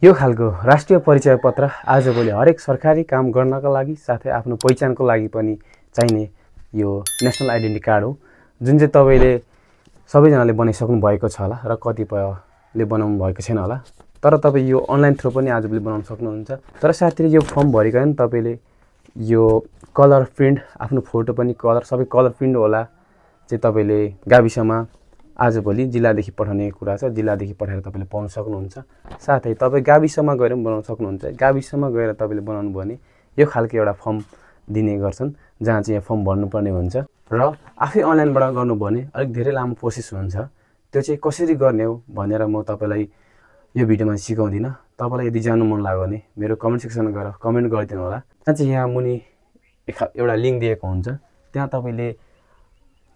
यो खालको राष्ट्रिय परिचय पत्र आजभोलि हरेक सरकारी काम गर्नका लागि साथै आफ्नो पहिचानको लागि पनि चाहिने यो नेशनल आइडेन्टिटी कार्ड हो, जुन चाहिँ तपाईले सबैजनाले बनाइसक्नु भएको छ होला र कतिपयले बनाउनु भएको छैन होला। तर तपाईँ यो अनलाइन थ्रु पनि आजभोलि बनाउन सक्नुहुन्छ। तर साथै यो फर्म भरिकन तपाईले यो कलर प्रिन्ट आफ्नो फोटो पनि कलर सबै कलर प्रिन्ट होला चाहिँ तपाईले गाविसमा आजभोलि जिल्लादेखि पठाउने कुरा छ। जिल्लादेखि पठाएर तपाईले पाउन सक्नुहुन्छ। साथै तपाईँ गाविसमा गएर पनि बनाउन सक्नुहुन्छ। गाविसमा गएर तपाईले बनाउनु भने यो खालको एउटा फर्म दिने गर्छन्, जहाँ चाहिँ यहाँ फर्म भर्नुपर्ने हुन्छ र आफै अनलाइनबाट गर्नु भने अलिक धेरै लामो प्रोसेस हुन्छ। त्यो चाहिँ कसरी गर्ने हो भनेर म तपाईलाई यो भिडियोमा सिकाउँदिन। तपाईलाई यदि जान्नु मन लाग्यो भने मेरो कमेन्ट सेक्सनमा गएर कमेन्ट गरिदिनु होला। त्यहाँ चाहिँ यहाँ मुनि एउटा लिंक दिएको हुन्छ, त्यहाँ तपाईले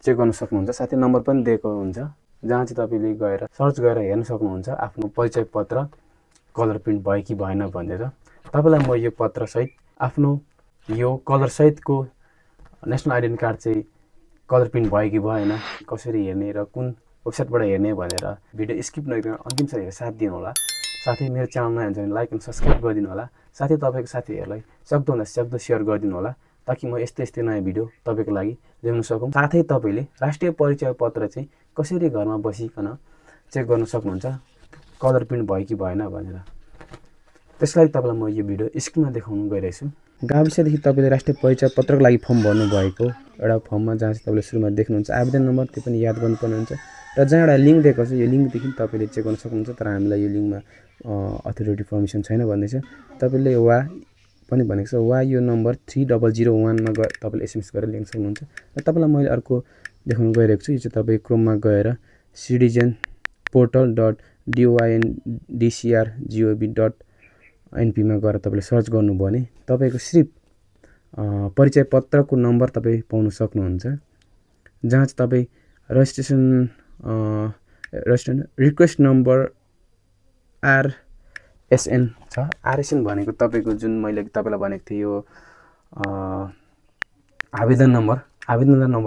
चेक गर्न सक्नुहुन्छ। साथै नम्बर पनि दिएको हुन्छ, जहाँ चाहिँ तपाईले गएर सर्च गरेर हेर्न सक्नुहुन्छ आफ्नो परिचय पत्र कलर प्रिन्ट भयो कि भएन भनेर। तपाईलाई म यो पत्र सहित आफ्नो यो कलर सहितको नेशनल आइडेन्टिटी कार्ड चाहिँ कलर प्रिन्ट भयो कि भएन, कसरी हेर्ने र कुन वेबसाइटबाट हेर्ने भनेर भिडियो स्किप नगरिकन अन्तिमसम्म हेरेर साथ दिनु होला। साथै मेरो च्यानल नयाँ हुन्छ भने लाइक एन्ड सब्स्क्राइब गरिदिनु होला। साथै तपाईको साथीहरूलाई सक्दो सेयर गरिदिनु होला, ताकि म यस्तै नयाँ भिडियो तपाईको लागि ल्याउन सकौँ। साथै तपाईले राष्ट्रिय परिचय पत्र चाहिँ कसरी घरमा बसिकन चेक गर्न सक्नुहुन्छ कलर प्रिन्ट भयो कि भएन भनेर। त्यसको लागि तपाईलाई म यो भिडियो स्क्रिनमा देखाउन गइरहेछु। गाविसदेखि तपाईले राष्ट्रिय परिचय पत्रको लागि फर्म भर्नु भएको एउटा फर्ममा जहाँ चाहिँ तपाईले सुरुमा देख्नुहुन्छ आवेदन नम्बर, त्यो पनि याद गर्नुपर्ने हुन्छ र जहाँ एउटा लिंक दिएको छ यो लिंकदेखि तपाईले चेक गर्न सक्नुहुन्छ। तर हामीलाई यो लिंकमा अथोरिटी पर्मिसन छैन भन्दैछ। तपाईले वा पनि भनेको छ, वा यो नम्बर 3001 मा गएर तपाईले एसएमएस गरेर ल्याउन सक्नुहुन्छ। र तपाईलाई मैले अर्को देखाउन गइरहेको छु। यो चाहिँ तपाई क्रोममा गएर citizenportal.dydcr.gov.np मा गएर तपाईले सर्च गर्नुभयो भने तपाईको सिर्फ परिचय पत्रको नम्बर तपाई पाउन सक्नुहुन्छ, जहाँ चाहिँ तपाई रजिस्ट्रेसन रिक्वेस्ट नम्बर RSN छ। RSN भनेको तपाईको जुन मैले तपाईलाई भनेको थिएँ यो आवेदन नम्बर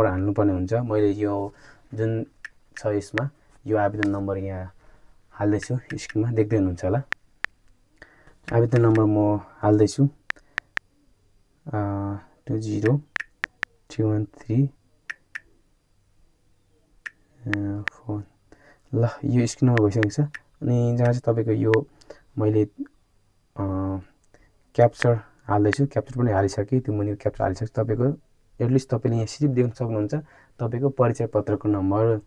हाल्नुपर्ने हुन्छ। मैले यो जुन छ यसमा यो आवेदन नम्बर यहाँ हाल्दैछु, स्क्रिनमा देख्दै हुनुहुन्छ होला। आवेदन नम्बर म हाल्दैछु 20313 ल यो स्क्रिन नम्बर भइसकेको छ। अनि जहाँ चाहिँ तपाईको यो मैले क्याप्चर हाल्दैछु, क्याप्चर पनि हालिसकेँ, त्यो मुनि क्याप्चर हालिसकेँ। तपाईको एटलिस्ट तपाईले यहाँ सिर्फ देख्न सक्नुहुन्छ तपाईको परिचय पत्रको नम्बर।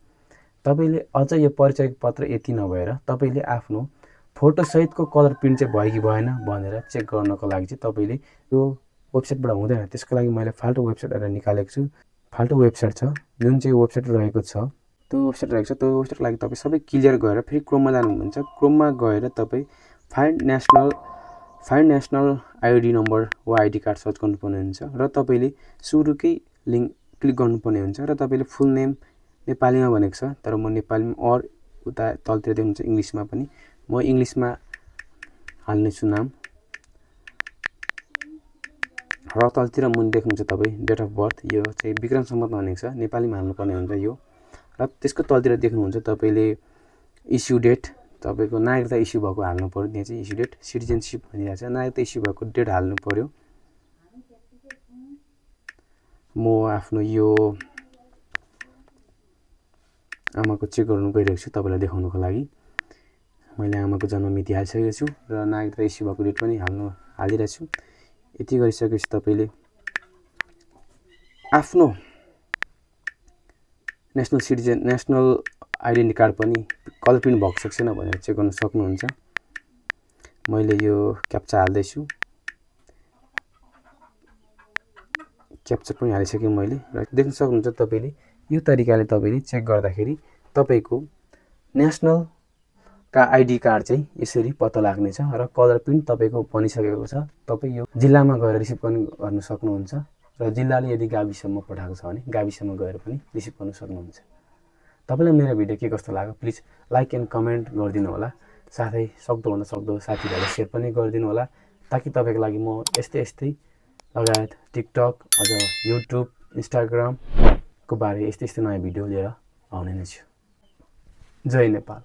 तपाईले अझ यो परिचय पत्र यति नभएर तपाईले आफ्नो फोटो सहितको कलर प्रिन्ट चाहिँ भयो कि भएन भनेर चेक गर्नको लागि चाहिँ तपाईले यो वेबसाइटबाट हुँदैन। त्यसको लागि मैले फाल्टो वेबसाइट एउटा निकालेको छु। फाल्टो वेबसाइट छ, जुन चाहिँ वेबसाइट रहेको छ त्यो वेबसाइटको लागि तपाईँ सबै क्लियर गरेर फेरि क्रोममा जानुहुन्छ। क्रोममा गएर तपाईँ फाइन्ड नेसनल आइडी नम्बर वा आइडी कार्ड सर्च गर्नुपर्ने हुन्छ र तपाईले सुरुकै लिंक क्लिक गर्नुपर्ने हुन्छ। र तपाईले फुल नेम नेपालीमा भनेको छ, तर म नेपालीमा और उता तलतिर देख्नुहुन्छ इङ्ग्लिसमा पनि, म इङ्ग्लिसमा हाल्नेछु नाम। र तलतिर मुनि देख्नुहुन्छ तपाईँ डेट अफ बर्थ, यो चाहिँ विक्रम सम्मत भनेको छ, नेपालीमा हाल्नुपर्ने हुन्छ यो। र त्यसको तलतिर देख्नुहुन्छ तपाईले इस्यु डेट, तपाईको नागरिकता इस्यु भएको हाल्नु पर्यो। त्यहाँ चाहिँ इस्यु डेट, सिटिजनशिप भनिरहेको छ, नागरिकता इस्यु भएको डेट हाल्नु पर्यो। म आफ्नो यो आमाको चेक गर्नु गइरहेको छु तपाईलाई देखाउनको लागि। मैले आमाको जन्म मिति हालिसकेको छु र नागरिकता इस्यु भएको डेट पनि हालिरहेको छु। यति गरिसकेपछि तपाईले आफ्नो नेशनल आइडेन्टिटी कार्ड पनि कलर प्रिन्ट भएको छ छैन भनेर चेक गर्न सक्नुहुन्छ। मैले यो क्याप्चा हाल्दैछु, क्याप्चर पनि हालिसकेँ मैले र देख्न सक्नुहुन्छ तपाईले यो तरिकाले तपाईले चेक गर्दाखेरि तपाईको नेशनल का आइडी कार्ड चाहिँ यसरी पत्ता लाग्नेछ र कलर प्रिन्ट तपाईको बनिसकेको छ। तपाई यो जिल्लामा गएर रिसिभ पनि गर्न सक्नुहुन्छ र जिल्लाले यदि गाविसमा पठाएको छ भने गाविसमा गएर पनि रिसिभ गर्न सक्नुहुन्छ। तपाईलाई मेरो भिडियो के कस्तो लाग्यो प्लिज लाइक एन्ड कमेन्ट गरिदिनु होला। साथै सक्दो साथीहरुलाई शेयर पनि गरिदिनु होला, ताकि तपाईको लागि म यस्तै लगायत टिकटक अझ युट्युब इन्स्टाग्राम को बारे यस्तै नयाँ भिडियो लिएर आउने नै छु। जय नेपाल।